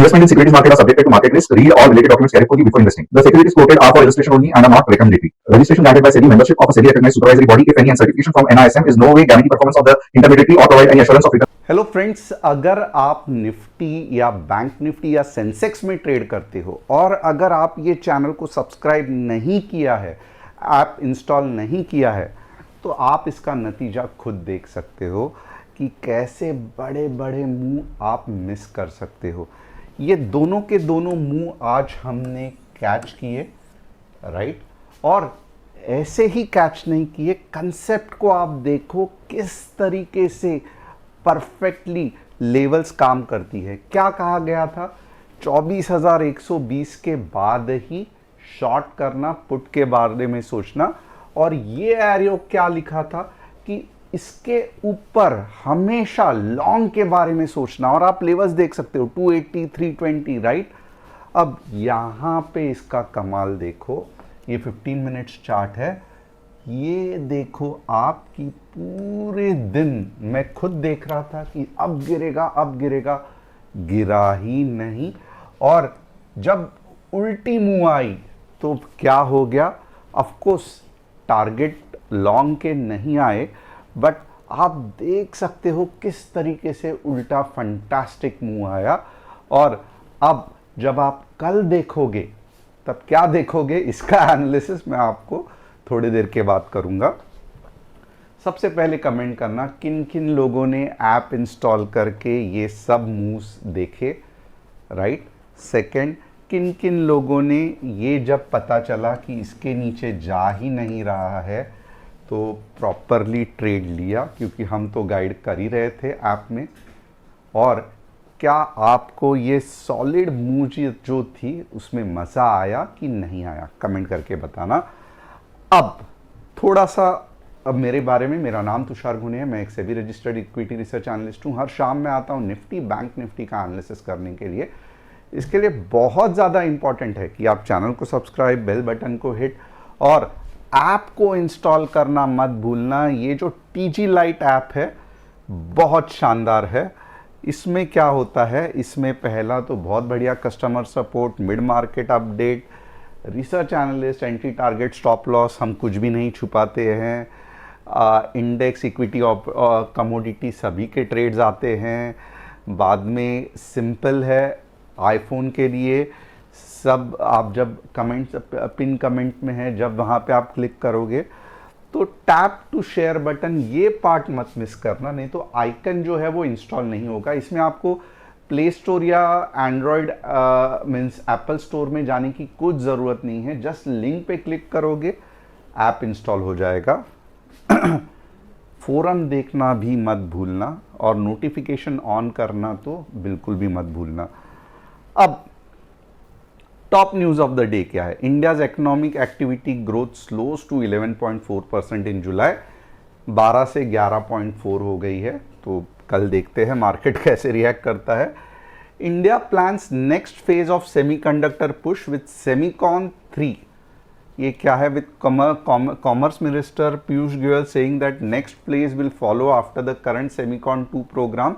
Investment in securities market are subjected to market risk. Read all related documents carefully before investing. The securities quoted are for illustration only and are not recommendatory. Registration granted by SEBI. Membership of a SEBI recognized supervisory body, if any, and certification from NISM is no way guarantee performance of the intermediary or provide any assurance of return. Hello friends, अगर आप Nifty या bank Nifty या Sensex में trade करते हो और अगर आप ये चैनल को सब्सक्राइब नहीं किया है, ऐप इंस्टॉल नहीं किया है, तो आप इसका नतीजा खुद देख सकते हो कि कैसे बड़े बड़े मूव आप मिस कर सकते हो। ये दोनों के दोनों मूव आज हमने कैच किए, राइट? और ऐसे ही कैच नहीं किए, कंसेप्ट को आप देखो किस तरीके से परफेक्टली लेवल्स काम करती है। क्या कहा गया था? 24,120 के बाद ही शॉर्ट करना, पुट के बारे में सोचना। और ये एरो क्या लिखा था कि इसके ऊपर हमेशा लॉन्ग के बारे में सोचना। और आप लेवल्स देख सकते हो 280, 320, राइट? अब यहां पे इसका कमाल देखो, ये 15 मिनट्स चार्ट है। ये देखो आपकी पूरे दिन मैं खुद देख रहा था कि अब गिरेगा, अब गिरेगा, गिरा ही नहीं। और जब उल्टी मुंह आई तो क्या हो गया? ऑफ कोर्स टारगेट लॉन्ग के नहीं आए, बट आप देख सकते हो किस तरीके से उल्टा फंटास्टिक मुंह आया। और अब जब आप कल देखोगे तब क्या देखोगे, इसका एनालिसिस मैं आपको थोड़ी देर के बाद करूंगा। सबसे पहले कमेंट करना किन किन लोगों ने ऐप इंस्टॉल करके ये सब मूव्स देखे, राइट? सेकंड, किन किन लोगों ने ये जब पता चला कि इसके नीचे जा ही नहीं रहा है तो प्रॉपरली ट्रेड लिया, क्योंकि हम तो गाइड कर ही रहे थे ऐप में। और क्या आपको ये सॉलिड मूव जो थी उसमें मज़ा आया कि नहीं आया, कमेंट करके बताना। अब थोड़ा सा अब मेरे बारे में, मेरा नाम तुषार घुने है, मैं एक SEBI registered equity research analyst हूँ। हर शाम मैं आता हूँ निफ्टी बैंक निफ्टी का एनालिसिस करने के लिए। इसके लिए बहुत ज़्यादा इंपॉर्टेंट है कि आप चैनल को सब्सक्राइब, बेल बटन को हिट और ऐप को इंस्टॉल करना मत भूलना। ये जो टीजी लाइट ऐप है बहुत शानदार है। इसमें क्या होता है, इसमें पहला तो बहुत बढ़िया customer support, mid market update, research analyst, entry target, stop loss, हम कुछ भी नहीं छुपाते हैं। इंडेक्स, इक्विटी, कमोडिटी सभी के ट्रेड्स आते हैं। बाद में सिंपल है आईफोन के लिए सब। आप जब कमेंट्स पिन कमेंट में है, जब वहाँ पे आप क्लिक करोगे तो टैप टू शेयर बटन, ये पार्ट मत मिस करना, नहीं तो आइकन जो है वो इंस्टॉल नहीं होगा। इसमें आपको प्ले स्टोर या एंड्रॉयड मीन्स एप्पल स्टोर में जाने की कुछ ज़रूरत नहीं है। जस्ट लिंक पे क्लिक करोगे, ऐप इंस्टॉल हो जाएगा। फोरम देखना भी मत भूलना और नोटिफिकेशन ऑन करना तो बिल्कुल भी मत भूलना। अब top news of the day क्या है? India's economic activity growth slows to 11.4% in July, 12 से 11.4 हो गई है। तो कल देखते हैं मार्केट कैसे रिएक्ट करता है। India plans next phase of semiconductor push with Semicon 3। ये क्या है? With commerce minister Piyush Goyal saying that next phase will follow after the current Semicon 2 programme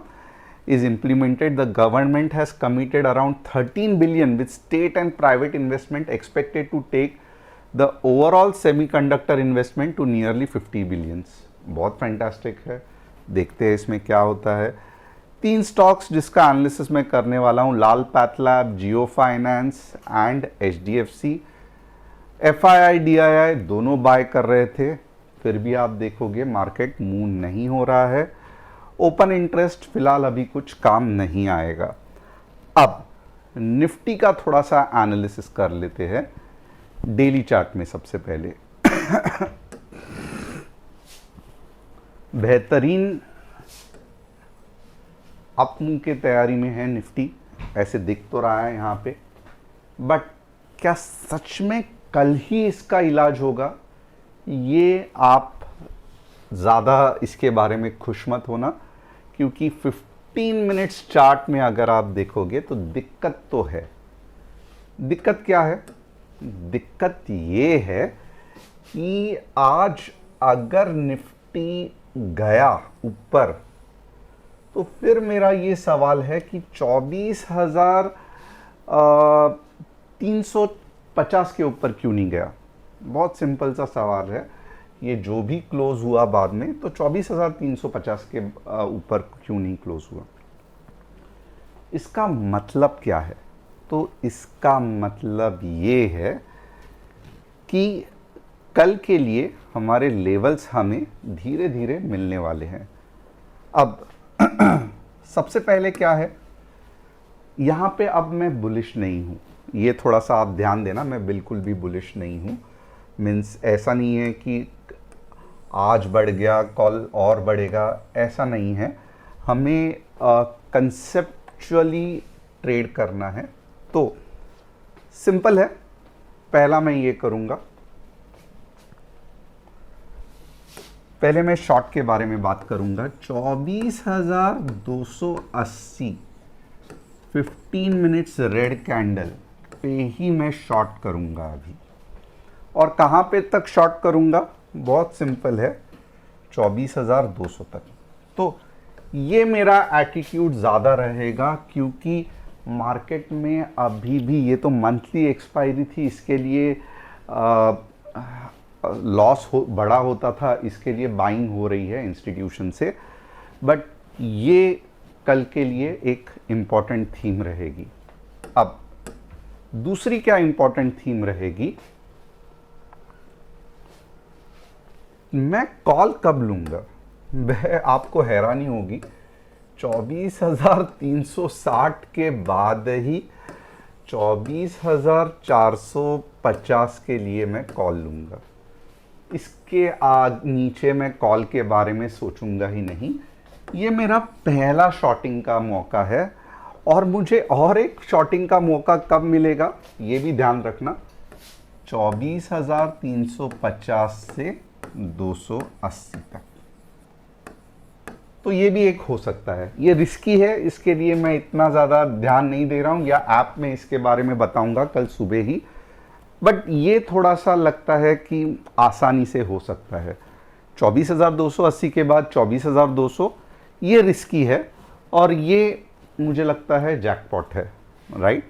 is implemented. The government has committed around 13 billion with state and private investment expected to take the overall semiconductor investment to nearly 50 billions. बहुत fantastic है, देखते हैं इसमें क्या होता है। 3 stocks जिसका analysis मैं करने वाला हूँ, Lal PathLab, Jio Finance and HDFC। FII DII दोनों बाय कर रहे थे, फिर भी आप देखोगे मार्केट मूव नहीं हो रहा है। ओपन इंटरेस्ट फिलहाल अभी कुछ काम नहीं आएगा। अब निफ्टी का थोड़ा सा एनालिसिस कर लेते हैं डेली चार्ट में। सबसे पहले बेहतरीन अपमूव की तैयारी में है निफ्टी, ऐसे दिख तो रहा है यहाँ पे, बट क्या सच में कल ही इसका इलाज होगा? ये आप ज़्यादा इसके बारे में खुश मत होना, क्योंकि 15 मिनट्स चार्ट में अगर आप देखोगे तो दिक्कत तो है। दिक्कत क्या है? दिक्कत ये है कि आज अगर निफ्टी गया ऊपर तो फिर मेरा ये सवाल है कि 24,000 350 के ऊपर क्यों नहीं गया? बहुत सिंपल सा सवाल है। ये जो भी क्लोज हुआ बाद में, तो 24,350 के ऊपर क्यों नहीं क्लोज हुआ? इसका मतलब क्या है? तो इसका मतलब ये है कि कल के लिए हमारे लेवल्स हमें धीरे धीरे मिलने वाले हैं। अब सबसे पहले क्या है, यहाँ पे अब मैं बुलिश नहीं हूँ, ये थोड़ा सा आप ध्यान देना, मैं बिल्कुल भी बुलिश नहीं हूँ। मीन्स ऐसा नहीं है कि आज बढ़ गया कल और बढ़ेगा, ऐसा नहीं है। हमें कंसेप्चुअली ट्रेड करना है। तो सिंपल है, पहला मैं ये करूँगा, पहले मैं शॉर्ट के बारे में बात करूँगा। 24,280 15 मिनट्स रेड कैंडल पे ही मैं शॉर्ट करूँगा अभी। और कहाँ पे तक शॉर्ट करूँगा? बहुत सिंपल है, 24,200 तक। तो ये मेरा एटीट्यूड ज़्यादा रहेगा, क्योंकि मार्केट में अभी भी, ये तो मंथली एक्सपायरी थी, इसके लिए लॉस बड़ा होता था, इसके लिए बाइंग हो रही है इंस्टीट्यूशन से। बट ये कल के लिए एक इम्पॉर्टेंट थीम रहेगी। अब दूसरी क्या इम्पॉर्टेंट थीम रहेगी, मैं कॉल कब लूँगा? वह आपको हैरानी होगी, 24,360 के बाद ही 24,450 के लिए मैं कॉल लूँगा। इसके नीचे मैं कॉल के बारे में सोचूंगा ही नहीं। ये मेरा पहला शॉर्टिंग का मौका है, और मुझे और एक शॉर्टिंग का मौका कब मिलेगा ये भी ध्यान रखना, 24,350 से 280 तक। तो ये भी एक हो सकता है। ये रिस्की है, इसके लिए मैं इतना ज़्यादा ध्यान नहीं दे रहा हूँ, या ऐप में इसके बारे में बताऊंगा कल सुबह ही। बट ये थोड़ा सा लगता है कि आसानी से हो सकता है। 24,280 के बाद 24,200, ये रिस्की है, और ये मुझे लगता है जैकपॉट है, राइट।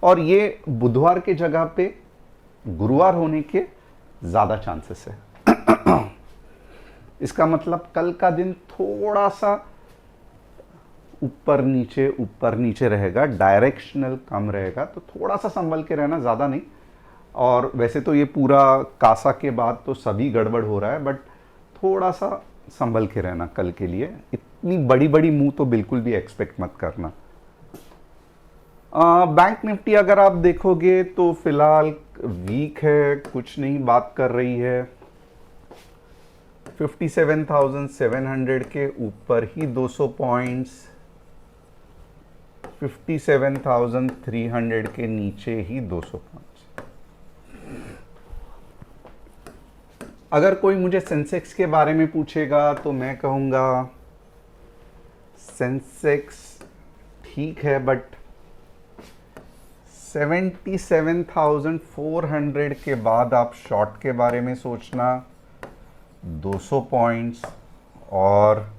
और ये बुधवार के जगह पे गुरुवार होने के ज़्यादा चांसेस है। इसका मतलब कल का दिन थोड़ा सा ऊपर नीचे रहेगा, डायरेक्शनल कम रहेगा, तो थोड़ा सा संभल के रहना, ज़्यादा नहीं। और वैसे तो ये पूरा कासा के बाद तो सभी गड़बड़ हो रहा है, बट थोड़ा सा संभल के रहना कल के लिए। इतनी बड़ी बड़ी मूव तो बिल्कुल भी एक्सपेक्ट मत करना। बैंक निफ्टी अगर आप देखोगे तो फिलहाल वीक है, कुछ नहीं बात कर रही है। 57,700 के ऊपर ही 200 पॉइंट्स, 57,300 के नीचे ही 200 पॉइंट्स। अगर कोई मुझे सेंसेक्स के बारे में पूछेगा तो मैं कहूँगा सेंसेक्स ठीक है, बट 77,400 के बाद आप शॉर्ट के बारे में सोचना, 200 पॉइंट्स, और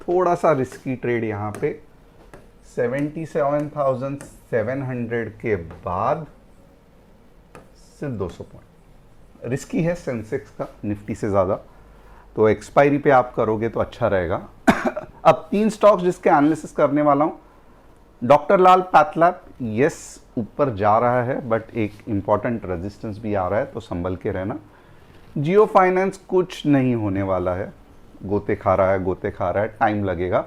थोड़ा सा रिस्की ट्रेड यहाँ पे 77,700 के बाद सिर्फ 200 पॉइंट। रिस्की है सेंसेक्स का निफ्टी से ज़्यादा, तो एक्सपायरी पे आप करोगे तो अच्छा रहेगा। अब 3 स्टॉक्स जिसके एनालिसिस करने वाला हूँ। डॉक्टर लाल पैथलैब, यस ऊपर जा रहा है, बट एक इंपॉर्टेंट रेजिस्टेंस भी आ रहा है, तो संभल के रहना। जियो फाइनेंस कुछ नहीं होने वाला है, गोते खा रहा है, टाइम लगेगा।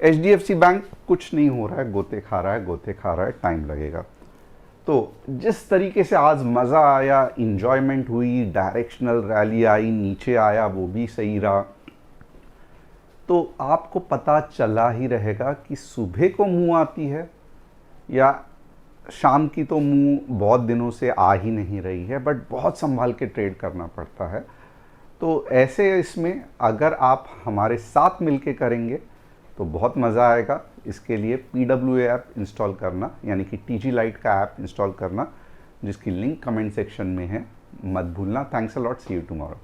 HDFC बैंक कुछ नहीं हो रहा है, गोते खा रहा है, टाइम लगेगा। तो जिस तरीके से आज मज़ा आया, इंजॉयमेंट हुई, डायरेक्शनल रैली आई, नीचे आया, वो भी सही रहा, तो आपको पता चला ही रहेगा कि सुबह को मुंह आती है या शाम की तो मुंह बहुत दिनों से आ ही नहीं रही है, बट बहुत संभाल के ट्रेड करना पड़ता है। तो ऐसे इसमें अगर आप हमारे साथ मिलके करेंगे तो बहुत मज़ा आएगा। इसके लिए PWA ऐप इंस्टॉल करना, यानी कि TG Lite का ऐप इंस्टॉल करना, जिसकी लिंक कमेंट सेक्शन में है, मत भूलना। Thanks a lot, see you tomorrow.